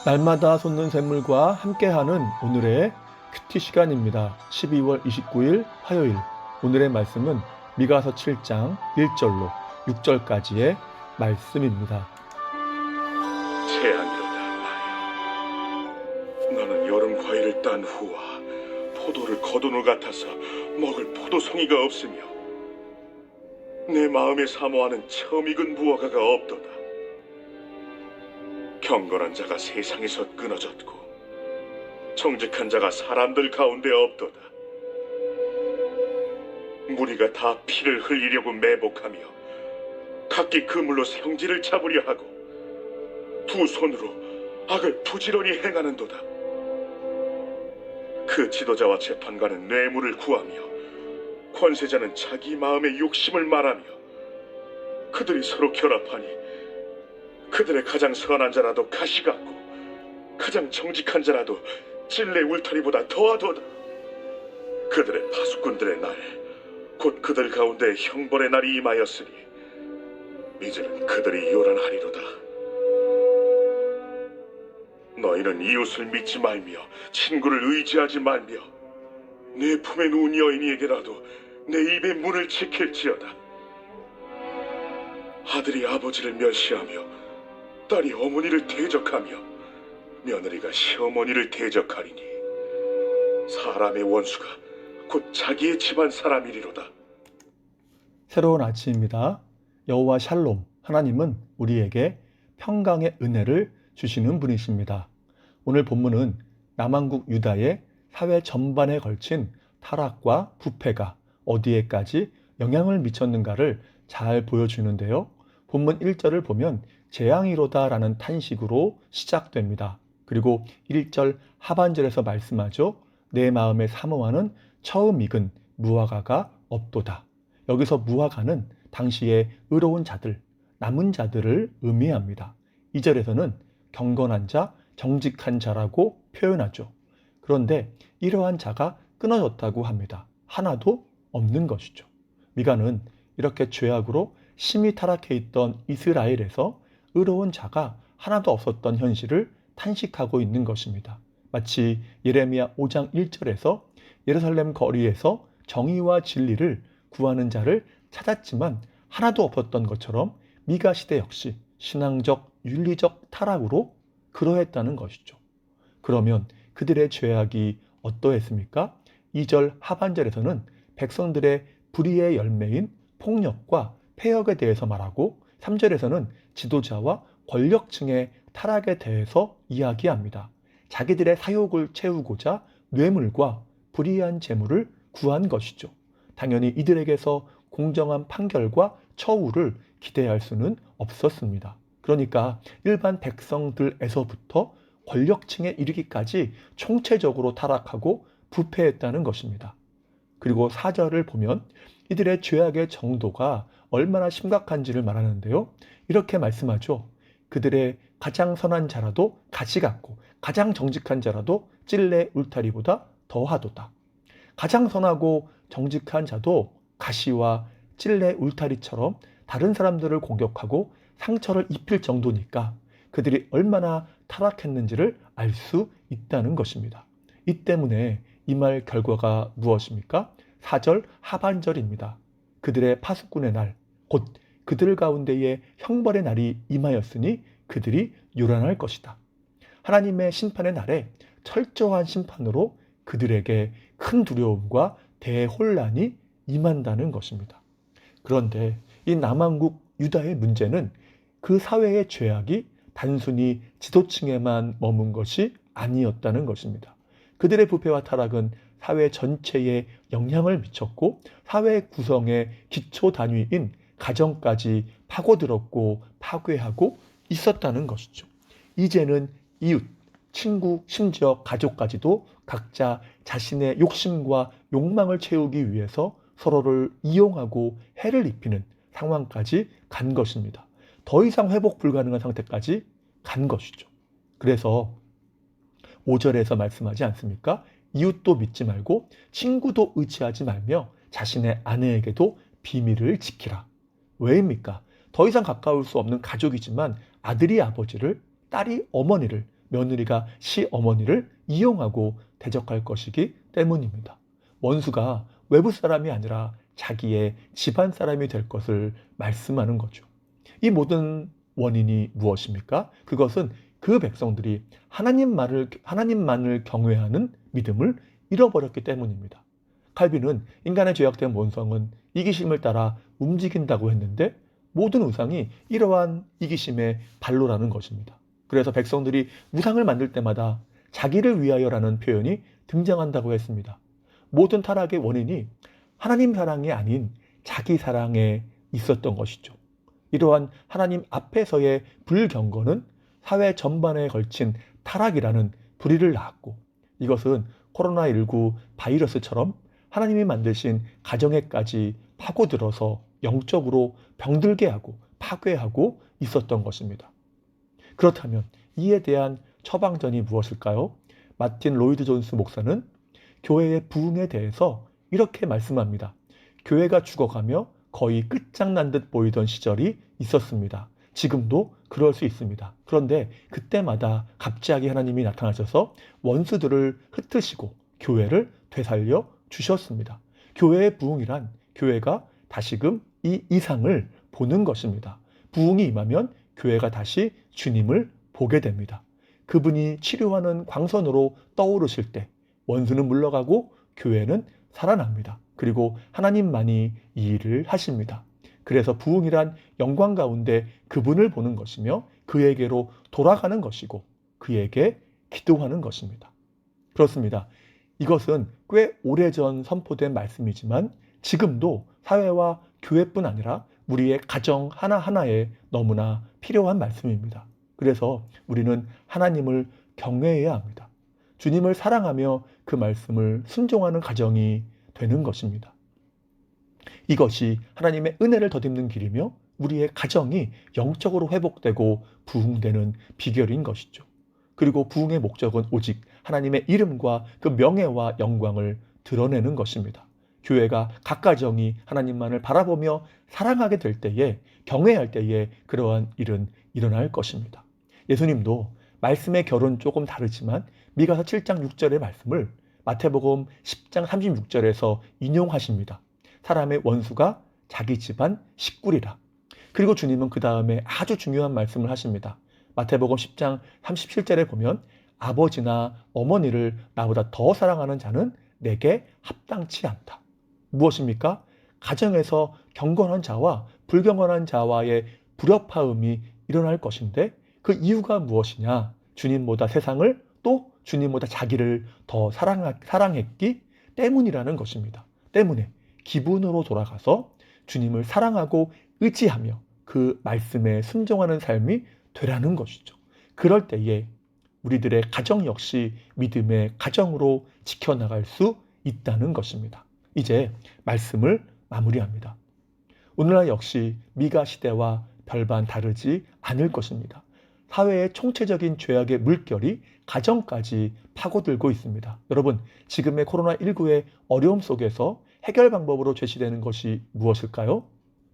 날마다 솟는 샘물과 함께하는 오늘의 큐티 시간입니다. 12월 29일 화요일 오늘의 말씀은 미가서 7장 1절로 6절까지의 말씀입니다. 재앙이로다 나야. 나는 여름 과일을 딴 후와 포도를 거둔 후 같아서 먹을 포도송이가 없으며 내 마음에 사모하는 처음 익은 무화과가 없도다. 경건한 자가 세상에서 끊어졌고 정직한 자가 사람들 가운데 없도다. 무리가 다 피를 흘리려고 매복하며 각기 그물로 생지를 잡으려 하고 두 손으로 악을 부지런히 행하는도다. 그 지도자와 재판관은 뇌물을 구하며 권세자는 자기 마음의 욕심을 말하며 그들이 서로 결합하니 그들의 가장 선한 자라도 가시 같고 가장 정직한 자라도 찔레 울타리보다 더하도다. 그들의 파수꾼들의 날, 곧 그들 가운데 형벌의 날이 임하였으니 이제는 그들이 요란하리로다. 너희는 이웃을 믿지 말며 친구를 의지하지 말며 내 품에 누운 여인에게라도 내 입의 문을 지킬지어다. 아들이 아버지를 멸시하며 딸이 어머니를 대적하며 며느리가 시어머니를 대적하리니 사람의 원수가 곧 자기의 집안 사람이리로다. 새로운 아침입니다. 여호와 샬롬, 하나님은 우리에게 평강의 은혜를 주시는 분이십니다. 오늘 본문은 남한국 유다의 사회 전반에 걸친 타락과 부패가 어디에까지 영향을 미쳤는가를 잘 보여주는데요. 본문 1절을 보면 재앙이로다 라는 탄식으로 시작됩니다. 그리고 1절 하반절에서 말씀하죠. 내 마음에 사모하는 처음 익은 무화과가 없도다. 여기서 무화과는 당시의 의로운 자들, 남은 자들을 의미합니다. 2절에서는 경건한 자, 정직한 자라고 표현하죠. 그런데 이러한 자가 끊어졌다고 합니다. 하나도 없는 것이죠. 미가는 이렇게 죄악으로 심히 타락해 있던 이스라엘에서 의로운 자가 하나도 없었던 현실을 탄식하고 있는 것입니다. 마치 예레미야 5장 1절에서 예루살렘 거리에서 정의와 진리를 구하는 자를 찾았지만 하나도 없었던 것처럼 미가 시대 역시 신앙적, 윤리적 타락으로 그러했다는 것이죠. 그러면 그들의 죄악이 어떠했습니까? 2절 하반절에서는 백성들의 불의의 열매인 폭력과 폐역에 대해서 말하고 3절에서는 지도자와 권력층의 타락에 대해서 이야기합니다. 자기들의 사욕을 채우고자 뇌물과 불의한 재물을 구한 것이죠. 당연히 이들에게서 공정한 판결과 처우를 기대할 수는 없었습니다. 그러니까 일반 백성들에서부터 권력층에 이르기까지 총체적으로 타락하고 부패했다는 것입니다. 그리고 4절을 보면 이들의 죄악의 정도가 얼마나 심각한지를 말하는데요. 이렇게 말씀하죠. 그들의 가장 선한 자라도 가시 같고 가장 정직한 자라도 찔레 울타리보다 더하도다. 가장 선하고 정직한 자도 가시와 찔레 울타리처럼 다른 사람들을 공격하고 상처를 입힐 정도니까 그들이 얼마나 타락했는지를 알 수 있다는 것입니다. 이 때문에 이 말 결과가 무엇입니까? 4절 하반절입니다. 그들의 파수꾼의 날, 곧 그들 가운데에 형벌의 날이 임하였으니 그들이 요란할 것이다. 하나님의 심판의 날에 철저한 심판으로 그들에게 큰 두려움과 대혼란이 임한다는 것입니다. 그런데 이 남한국 유다의 문제는 그 사회의 죄악이 단순히 지도층에만 머문 것이 아니었다는 것입니다. 그들의 부패와 타락은 사회 전체에 영향을 미쳤고 사회 구성의 기초 단위인 가정까지 파고들었고 파괴하고 있었다는 것이죠. 이제는 이웃, 친구, 심지어 가족까지도 각자 자신의 욕심과 욕망을 채우기 위해서 서로를 이용하고 해를 입히는 상황까지 간 것입니다. 더 이상 회복 불가능한 상태까지 간 것이죠. 그래서 5절에서 말씀하지 않습니까? 이웃도 믿지 말고 친구도 의지하지 말며 자신의 아내에게도 비밀을 지키라. 왜입니까? 더 이상 가까울 수 없는 가족이지만 아들이 아버지를, 딸이 어머니를 며느리가 시어머니를 이용하고 대적할 것이기 때문입니다. 원수가 외부 사람이 아니라 자기의 집안 사람이 될 것을 말씀하는 거죠. 이 모든 원인이 무엇입니까? 그것은 그 백성들이 하나님만을 경외하는 믿음을 잃어버렸기 때문입니다. 칼빈은 인간의 죄악된 본성은 이기심을 따라 움직인다고 했는데 모든 우상이 이러한 이기심의 발로라는 것입니다. 그래서 백성들이 우상을 만들 때마다 자기를 위하여라는 표현이 등장한다고 했습니다. 모든 타락의 원인이 하나님 사랑이 아닌 자기 사랑에 있었던 것이죠. 이러한 하나님 앞에서의 불경건은 사회 전반에 걸친 타락이라는 불의를 낳았고, 이것은 코로나19 바이러스처럼 하나님이 만드신 가정에까지 파고들어서 영적으로 병들게 하고 파괴하고 있었던 것입니다. 그렇다면 이에 대한 처방전이 무엇일까요? 마틴 로이드 존스 목사는 교회의 부흥에 대해서 이렇게 말씀합니다. 교회가 죽어가며 거의 끝장난 듯 보이던 시절이 있었습니다. 지금도 그럴 수 있습니다. 그런데 그때마다 갑자기 하나님이 나타나셔서 원수들을 흩으시고 교회를 되살려 주셨습니다. 교회의 부흥이란 교회가 다시금 이 이상을 보는 것입니다. 부흥이 임하면 교회가 다시 주님을 보게 됩니다. 그분이 치료하는 광선으로 떠오르실 때 원수는 물러가고 교회는 살아납니다. 그리고 하나님만이 이 일을 하십니다. 그래서 부흥이란 영광 가운데 그분을 보는 것이며 그에게로 돌아가는 것이고 그에게 기도하는 것입니다. 그렇습니다. 이것은 꽤 오래전 선포된 말씀이지만 지금도 사회와 교회뿐 아니라 우리의 가정 하나하나에 너무나 필요한 말씀입니다. 그래서 우리는 하나님을 경외해야 합니다. 주님을 사랑하며 그 말씀을 순종하는 가정이 되는 것입니다. 이것이 하나님의 은혜를 덧입는 길이며 우리의 가정이 영적으로 회복되고 부흥되는 비결인 것이죠. 그리고 부흥의 목적은 오직 하나님의 이름과 그 명예와 영광을 드러내는 것입니다. 교회가 각 가정이 하나님만을 바라보며 사랑하게 될 때에, 경외할 때에 그러한 일은 일어날 것입니다. 예수님도 말씀의 결은 조금 다르지만 미가서 7장 6절의 말씀을 마태복음 10장 36절에서 인용하십니다. 사람의 원수가 자기 집안 식구리라. 그리고 주님은 그 다음에 아주 중요한 말씀을 하십니다. 마태복음 10장 37절에 보면 아버지나 어머니를 나보다 더 사랑하는 자는 내게 합당치 않다. 무엇입니까? 가정에서 경건한 자와 불경건한 자와의 불협화음이 일어날 것인데 그 이유가 무엇이냐? 주님보다 세상을 또 주님보다 자기를 더 사랑했기 때문이라는 것입니다. 때문에 기분으로 돌아가서 주님을 사랑하고 의지하며 그 말씀에 순종하는 삶이 되라는 것이죠. 그럴 때에 우리들의 가정 역시 믿음의 가정으로 지켜나갈 수 있다는 것입니다. 이제 말씀을 마무리합니다. 오늘날 역시 미가 시대와 별반 다르지 않을 것입니다. 사회의 총체적인 죄악의 물결이 가정까지 파고들고 있습니다. 여러분, 지금의 코로나19의 어려움 속에서 해결 방법으로 제시되는 것이 무엇일까요?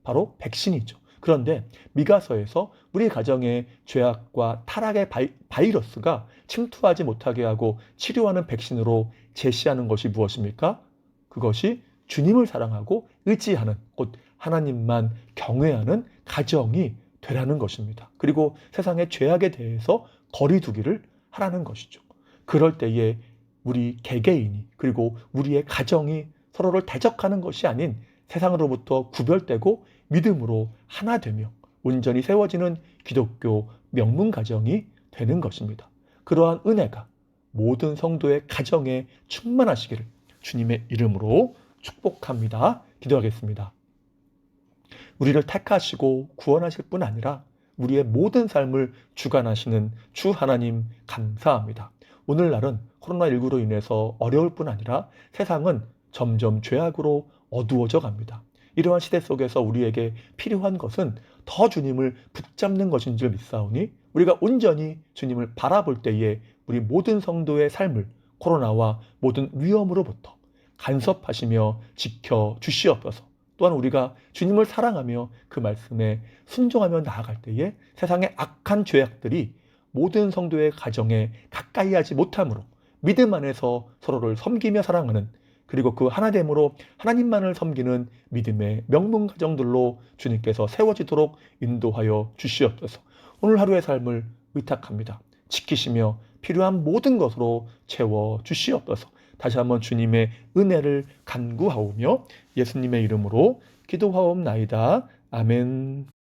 바로 백신이죠. 그런데 미가서에서 우리 가정의 죄악과 타락의 바이러스가 침투하지 못하게 하고 치료하는 백신으로 제시하는 것이 무엇입니까? 그것이 주님을 사랑하고 의지하는, 곧 하나님만 경외하는 가정이 되라는 것입니다. 그리고 세상의 죄악에 대해서 거리 두기를 하라는 것이죠. 그럴 때에 우리 개개인이 그리고 우리의 가정이 서로를 대적하는 것이 아닌 세상으로부터 구별되고 믿음으로 하나 되며 온전히 세워지는 기독교 명문 가정이 되는 것입니다. 그러한 은혜가 모든 성도의 가정에 충만하시기를 주님의 이름으로 축복합니다. 기도하겠습니다. 우리를 택하시고 구원하실 뿐 아니라 우리의 모든 삶을 주관하시는 주 하나님 감사합니다. 오늘날은 코로나19로 인해서 어려울 뿐 아니라 세상은 점점 죄악으로 어두워져 갑니다. 이러한 시대 속에서 우리에게 필요한 것은 더 주님을 붙잡는 것인 줄 믿사오니 우리가 온전히 주님을 바라볼 때에 우리 모든 성도의 삶을 코로나와 모든 위험으로부터 간섭하시며 지켜 주시옵소서. 또한 우리가 주님을 사랑하며 그 말씀에 순종하며 나아갈 때에 세상의 악한 죄악들이 모든 성도의 가정에 가까이 하지 못함으로 믿음 안에서 서로를 섬기며 사랑하는, 그리고 그 하나됨으로 하나님만을 섬기는 믿음의 명문 가정들로 주님께서 세워지도록 인도하여 주시옵소서. 오늘 하루의 삶을 의탁합니다. 지키시며 필요한 모든 것으로 채워 주시옵소서. 다시 한번 주님의 은혜를 간구하오며 예수님의 이름으로 기도하옵나이다. 아멘.